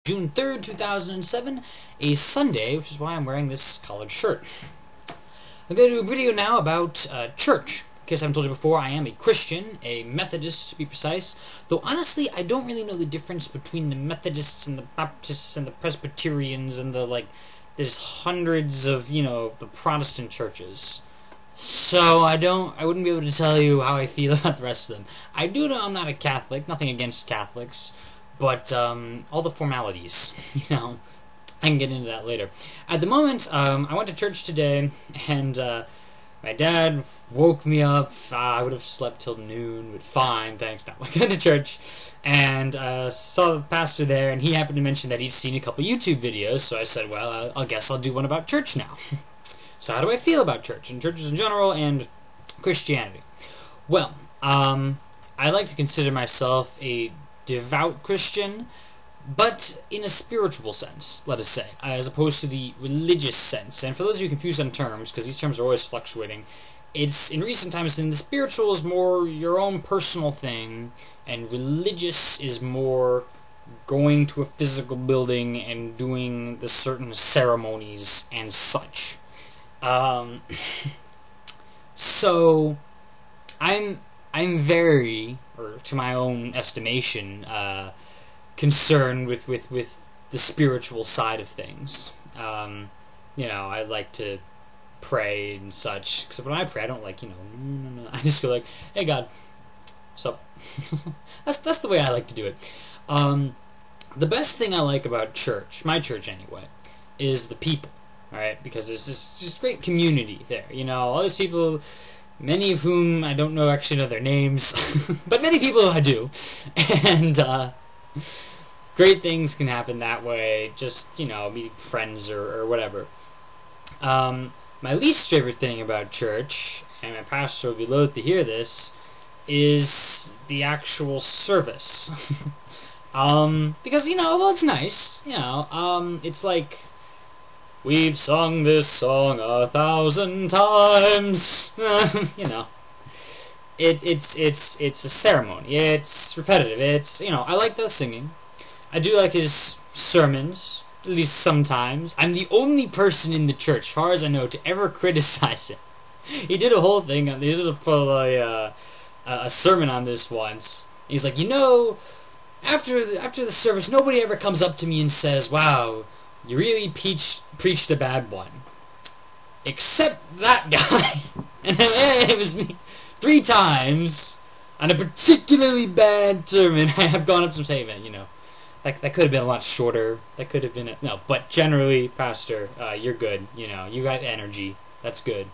June 3rd, 2007, a Sunday, which is why I'm wearing this collared shirt. I'm going to do a video now about church. In case I haven't told you before, I am a Christian, a Methodist to be precise, though honestly I don't really know the difference between the Methodists and the Baptists and the Presbyterians and there's hundreds of, the Protestant churches. So I wouldn't be able to tell you how I feel about the rest of them. I do know I'm not a Catholic, nothing against Catholics, but all the formalities, I can get into that later. At the moment, I went to church today, and my dad woke me up. I would have slept till noon, but fine, thanks. Now I went to church and saw the pastor there, and he happened to mention that he'd seen a couple YouTube videos, so I said, well, I guess I'll do one about church now. So how do I feel about church, and churches in general, and Christianity? Well, I like to consider myself a devout Christian, but in a spiritual sense, let us say, as opposed to the religious sense. And for those of you confused on terms, because these terms are always fluctuating, it's in recent times, in the spiritual is more your own personal thing, and religious is more going to a physical building and doing the certain ceremonies and such. So I'm very, or to my own estimation, concerned with the spiritual side of things. I like to pray and such, except when I pray I don't I just go like, hey God, what's up? that's the way I like to do it. The best thing I like about church, my church anyway, is the people. Alright, because there's this just great community there, all these people, many of whom I don't actually know their names, but many people I do, and great things can happen that way, just, meeting friends or whatever. My least favorite thing about church, and my pastor will be loath to hear this, is the actual service. Because, although it's nice, it's like, we've sung this song 1,000 times. It's a ceremony. It's repetitive. It's I like the singing. I do like his sermons, at least sometimes. I'm the only person in the church, as far as I know, to ever criticize it. He did a whole thing. He did a sermon on this once. He's like, after the service, nobody ever comes up to me and says, "Wow, you really preached a bad one." Except that guy. And it was me 3 times on a particularly bad sermon. I have gone up to say, man, that could have been a lot shorter. That could have been no, but generally, Pastor, you're good. You got energy. That's good.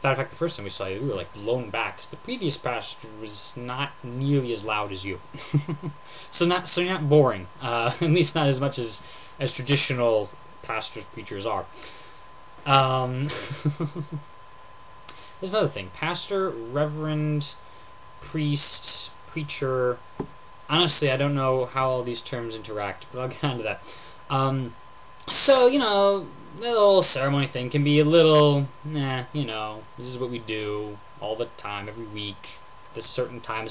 In fact, the first time we saw you, we were blown back because the previous pastor was not nearly as loud as you. so you're not boring. At least not as much as traditional pastors, preachers are. There's another thing. Pastor, reverend, priest, preacher. Honestly, I don't know how all these terms interact, but I'll get onto that. So, the whole ceremony thing can be a little, this is what we do all the time, every week, this certain time,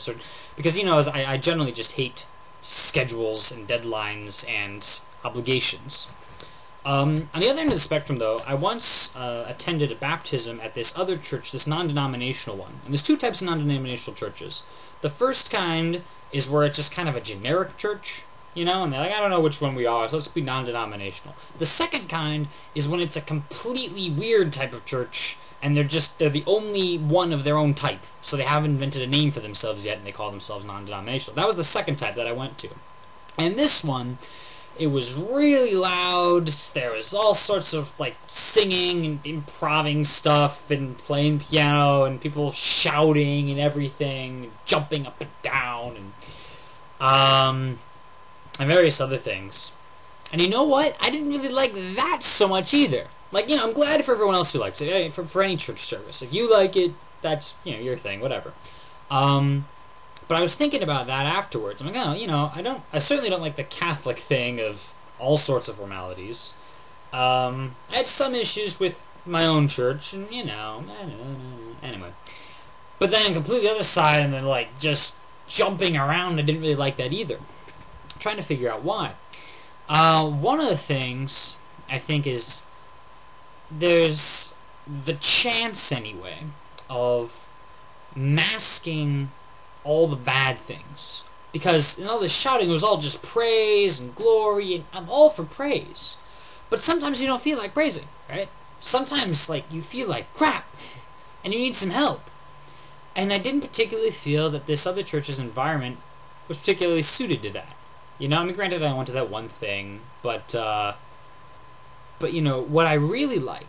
because, I generally just hate schedules and deadlines and obligations. On the other end of the spectrum, though, I once attended a baptism at this other church, this non-denominational one. And there's 2 types of non-denominational churches. The first kind is where it's just kind of a generic church, and they're like, I don't know which one we are, so let's be non-denominational. The second kind is when it's a completely weird type of church, and they're the only one of their own type. So they haven't invented a name for themselves yet, and they call themselves non-denominational. That was the second type that I went to. And this one, it was really loud. There was all sorts of singing and improvising stuff and playing piano and people shouting and everything, and jumping up and down and various other things. And you know what? I didn't really like that so much either. I'm glad for everyone else who likes it, for any church service. If you like it, that's your thing, whatever. But I was thinking about that afterwards. I'm like, I certainly don't like the Catholic thing of all sorts of formalities. I had some issues with my own church, and anyway. But then completely the other side, and then just jumping around, I didn't really like that either. I'm trying to figure out why. One of the things I think is there's the chance, anyway, of masking all the bad things. Because in all this shouting, it was all just praise and glory, and I'm all for praise. But sometimes you don't feel like praising, right? Sometimes, like, you feel like crap, and you need some help. And I didn't particularly feel that this other church's environment was particularly suited to that. You know, I mean, granted, I went to that one thing, but you know, what I really like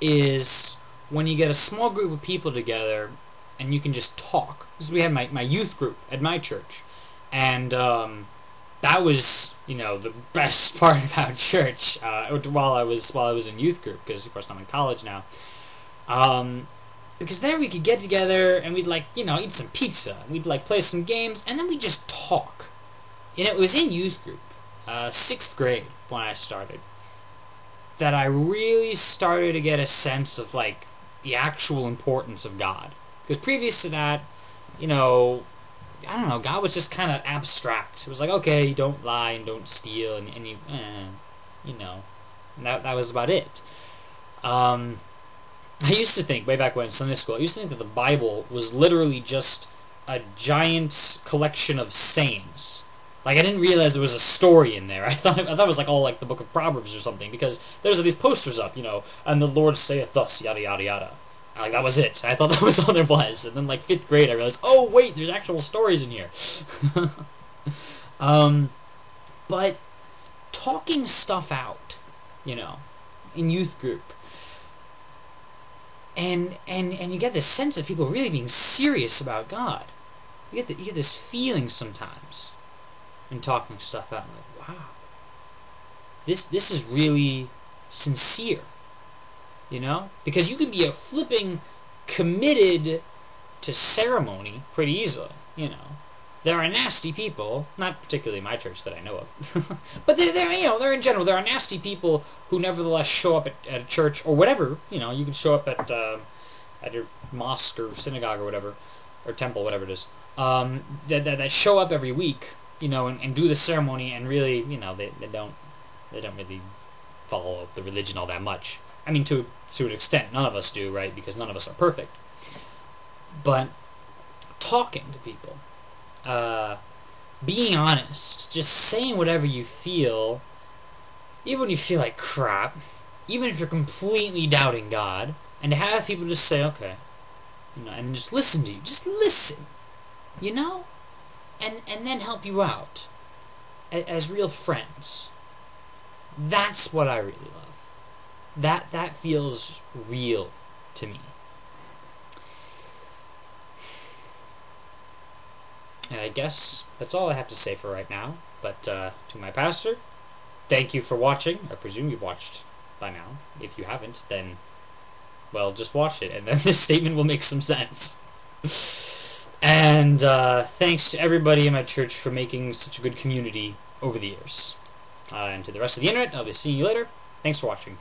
is when you get a small group of people together and you can just talk. Because we had my youth group at my church, and that was, you know, the best part about church while I was in youth group, because of course I'm in college now. Because there we could get together and we'd, like, you know, eat some pizza, we'd, like, play some games, and then we'd just talk. And it was in youth group, 6th grade when I started, that I really started to get a sense of, like, the actual importance of God. Because previous to that, you know, I don't know, God was just kind of abstract. It was like, okay, you don't lie and don't steal, and you know, and that was about it. I used to think, way back when in Sunday school, I used to think that the Bible was literally just a giant collection of sayings. Like, I didn't realize there was a story in there. I thought it was like all like the book of Proverbs or something, because there's these posters up, you know, and the Lord saith thus, yada yada yada. And, like, that was it. I thought that was all there was. And then, like, 5th grade, I realized, oh wait, there's actual stories in here. But talking stuff out, you know, in youth group, and you get this sense of people really being serious about God. You get this feeling sometimes in talking stuff out. I'm like, wow, this is really sincere, you know? Because you can be a flipping committed to ceremony pretty easily, you know. There are nasty people, not particularly my church that I know of, but they're you know, they're in general, there are nasty people who nevertheless show up at a church or whatever, you know. You can show up at your mosque or synagogue or whatever, or temple, whatever it is, that show up every week, you know, and do the ceremony, and really, you know, they don't really follow the religion all that much. I mean, to an extent, none of us do, right? Because none of us are perfect. But talking to people, being honest, just saying whatever you feel, even when you feel like crap, even if you're completely doubting God, and to have people just say, okay, you know, and just listen to you, just listen, you know, and then help you out as real friends. That's what I really love. That feels real to me. And I guess that's all I have to say for right now. But to my pastor, thank you for watching. I presume you've watched by now. If you haven't, then, well, just watch it, and then this statement will make some sense. And thanks to everybody in my church for making such a good community over the years. And to the rest of the internet, I'll be seeing you later. Thanks for watching.